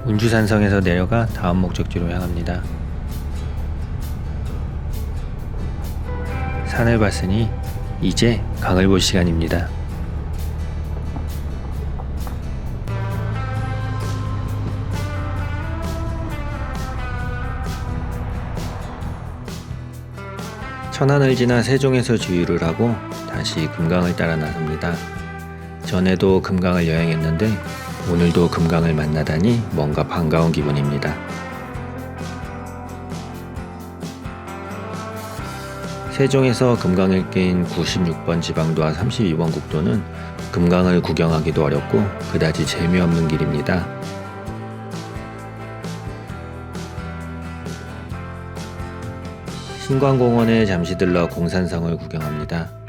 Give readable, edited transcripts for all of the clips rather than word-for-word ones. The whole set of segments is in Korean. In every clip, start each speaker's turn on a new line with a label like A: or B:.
A: 운주산성에서 내려가 다음 목적지로 향합니다. 산을 봤으니 이제 강을 볼 시간입니다. 천안을 지나 세종에서 주유를 하고 다시 금강을 따라 나섭니다. 전에도 금강을 여행했는데 오늘도 금강을 만나다니 뭔가 반가운 기분입니다. 세종에서 금강을 낀 96번 지방도와 32번 국도는 금강을 구경하기도 어렵고 그다지 재미없는 길입니다. 신광공원에 잠시 들러 공산성을 구경합니다.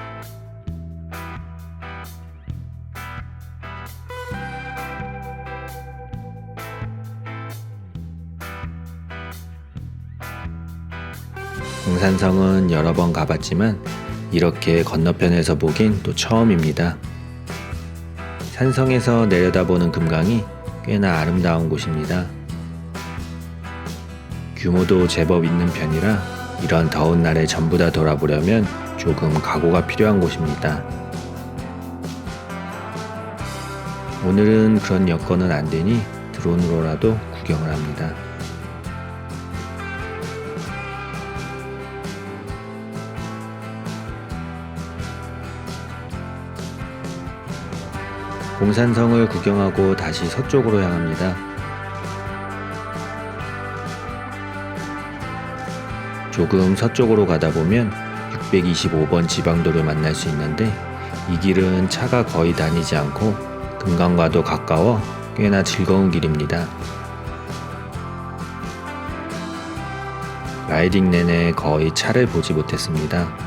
A: 공산성은 여러 번 가봤지만 이렇게 건너편에서 보긴 또 처음입니다. 산성에서 내려다보는 금강이 꽤나 아름다운 곳입니다. 규모도 제법 있는 편이라 이런 더운 날에 전부 다 돌아보려면 조금 각오가 필요한 곳입니다. 오늘은 그런 여건은 안 되니 드론으로라도 구경을 합니다. 공산성을 구경하고 다시 서쪽으로 향합니다. 조금 서쪽으로 가다 보면 625번 지방도를 만날 수 있는데 이 길은 차가 거의 다니지 않고 금강과도 가까워 꽤나 즐거운 길입니다. 라이딩 내내 거의 차를 보지 못했습니다.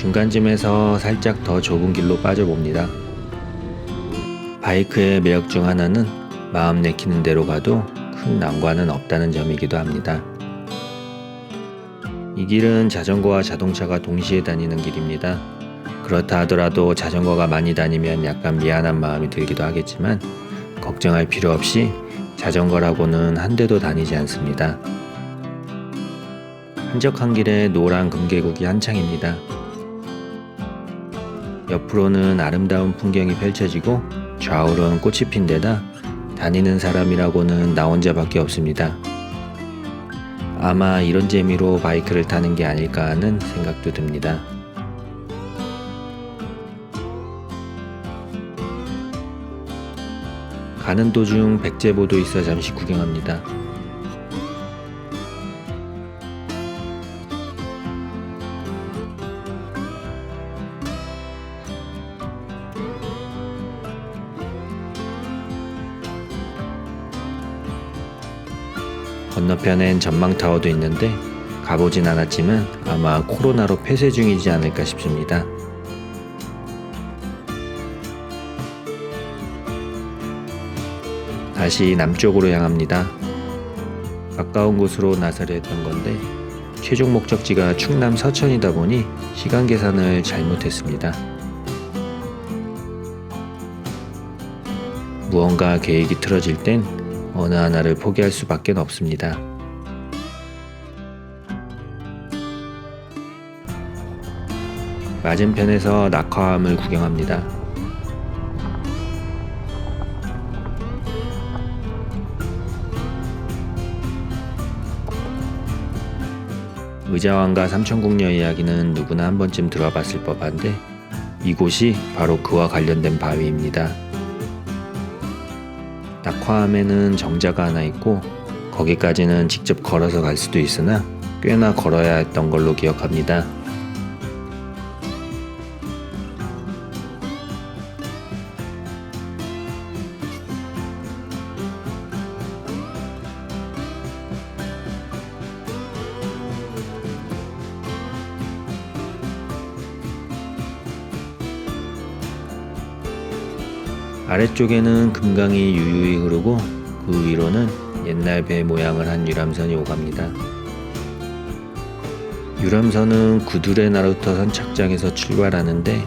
A: 중간쯤에서 살짝 더 좁은 길로 빠져봅니다. 바이크의 매력 중 하나는 마음 내키는 대로 가도 큰 난관은 없다는 점이기도 합니다. 이 길은 자전거와 자동차가 동시에 다니는 길입니다. 그렇다 하더라도 자전거가 많이 다니면 약간 미안한 마음이 들기도 하겠지만 걱정할 필요 없이 자전거라고는 한 대도 다니지 않습니다. 한적한 길에 노란 금계국이 한창입니다. 옆으로는 아름다운 풍경이 펼쳐지고 좌우로는 꽃이 핀 데다 다니는 사람이라고는 나 혼자밖에 없습니다. 아마 이런 재미로 바이크를 타는 게 아닐까 하는 생각도 듭니다. 가는 도중 백제보도 있어 잠시 구경합니다. 건너편엔 전망타워도 있는데 가보진 않았지만 아마 코로나로 폐쇄 중이지 않을까 싶습니다. 다시 남쪽으로 향합니다. 가까운 곳으로 나서려 했던 건데 최종 목적지가 충남 서천이다 보니 시간 계산을 잘못했습니다. 무언가 계획이 틀어질 땐 어느 하나를 포기할 수밖에 없습니다. 맞은편에서 낙화암을 구경합니다. 의자왕과 삼천궁녀 이야기는 누구나 한 번쯤 들어봤을 법한데 이곳이 바로 그와 관련된 바위입니다. 낙화암에는 정자가 하나 있고 거기까지는 직접 걸어서 갈 수도 있으나 꽤나 걸어야 했던 걸로 기억합니다. 아래쪽에는 금강이 유유히 흐르고 그 위로는 옛날 배 모양을 한 유람선이 오갑니다. 유람선은 구두레 나루터 선착장에서 출발하는데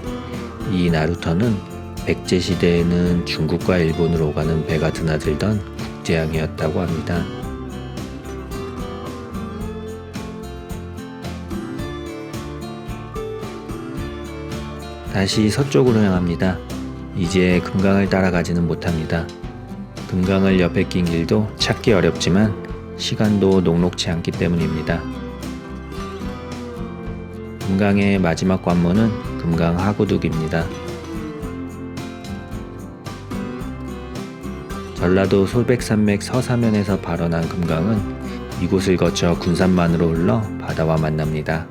A: 이 나루터는 백제 시대에는 중국과 일본으로 오가는 배가 드나들던 국제항이었다고 합니다. 다시 서쪽으로 향합니다. 이제 금강을 따라가지는 못합니다. 금강을 옆에 낀 길도 찾기 어렵지만 시간도 녹록치 않기 때문입니다. 금강의 마지막 관문은 금강 하구둑입니다. 전라도 소백산맥 서사면에서 발원한 금강은 이곳을 거쳐 군산만으로 흘러 바다와 만납니다.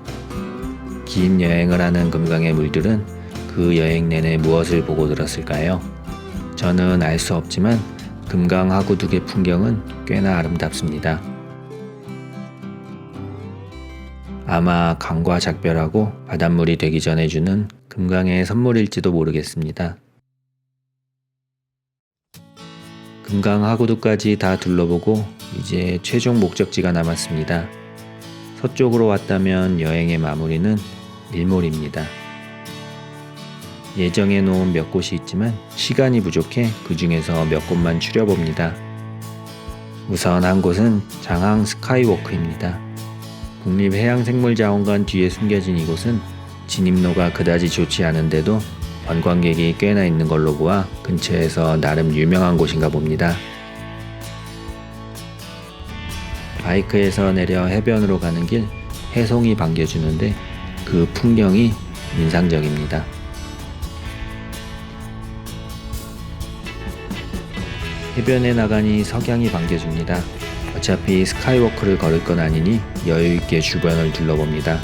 A: 긴 여행을 하는 금강의 물들은 그 여행 내내 무엇을 보고 들었을까요? 저는 알 수 없지만 금강 하구둑의 풍경은 꽤나 아름답습니다. 아마 강과 작별하고 바닷물이 되기 전에 주는 금강의 선물일지도 모르겠습니다. 금강 하구둑까지 다 둘러보고 이제 최종 목적지가 남았습니다. 서쪽으로 왔다면 여행의 마무리는 일몰입니다. 예정해 놓은 몇 곳이 있지만 시간이 부족해 그 중에서 몇 곳만 추려봅니다. 우선 한 곳은 장항 스카이워크입니다. 국립해양생물자원관 뒤에 숨겨진 이곳은 진입로가 그다지 좋지 않은데도 관광객이 꽤나 있는 걸로 보아 근처에서 나름 유명한 곳인가 봅니다. 바이크에서 내려 해변으로 가는 길 해송이 반겨주는데 그 풍경이 인상적입니다. 해변에 나가니 석양이 반겨줍니다. 어차피 스카이워크를 걸을 건 아니니 여유있게 주변을 둘러봅니다.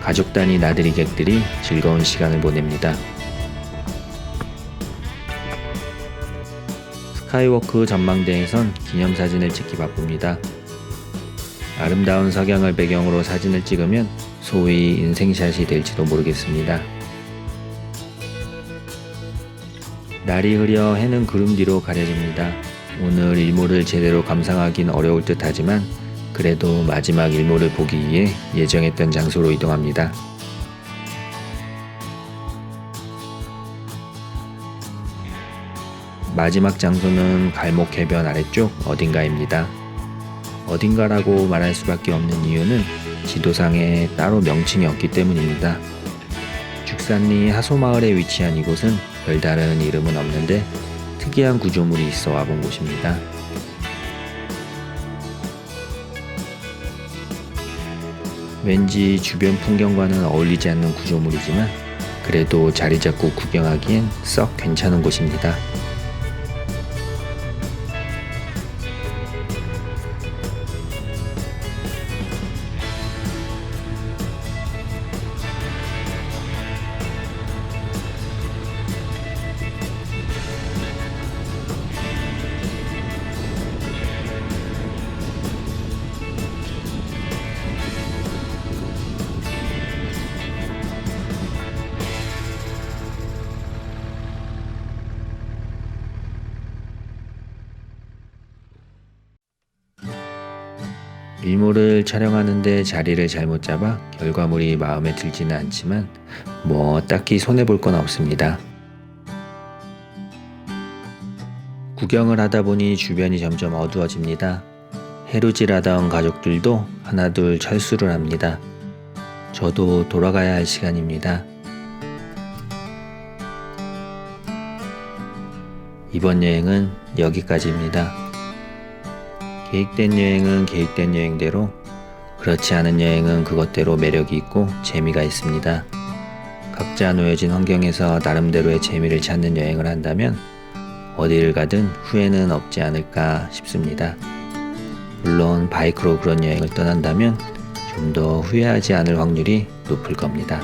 A: 가족 단위 나들이객들이 즐거운 시간을 보냅니다. 스카이워크 전망대에선 기념사진을 찍기 바쁩니다. 아름다운 석양을 배경으로 사진을 찍으면 소위 인생샷이 될지도 모르겠습니다. 날이 흐려 해는 구름 뒤로 가려집니다. 오늘 일몰을 제대로 감상하긴 어려울 듯 하지만 그래도 마지막 일몰을 보기 위해 예정했던 장소로 이동합니다. 마지막 장소는 갈목 해변 아래쪽 어딘가입니다. 어딘가라고 말할 수밖에 없는 이유는 지도상에 따로 명칭이 없기 때문입니다. 죽산리 하소마을에 위치한 이곳은 별다른 이름은 없는데 특이한 구조물이 있어 와본 곳입니다. 왠지 주변 풍경과는 어울리지 않는 구조물이지만 그래도 자리 잡고 구경하기엔 썩 괜찮은 곳입니다. 일몰을 촬영하는데 자리를 잘못 잡아 결과물이 마음에 들지는 않지만 뭐 딱히 손해볼 건 없습니다. 구경을 하다 보니 주변이 점점 어두워집니다. 해루질하던 가족들도 하나둘 철수를 합니다. 저도 돌아가야 할 시간입니다. 이번 여행은 여기까지입니다. 계획된 여행은 계획된 여행대로, 그렇지 않은 여행은 그것대로 매력이 있고 재미가 있습니다. 각자 놓여진 환경에서 나름대로의 재미를 찾는 여행을 한다면 어디를 가든 후회는 없지 않을까 싶습니다. 물론 바이크로 그런 여행을 떠난다면 좀 더 후회하지 않을 확률이 높을 겁니다.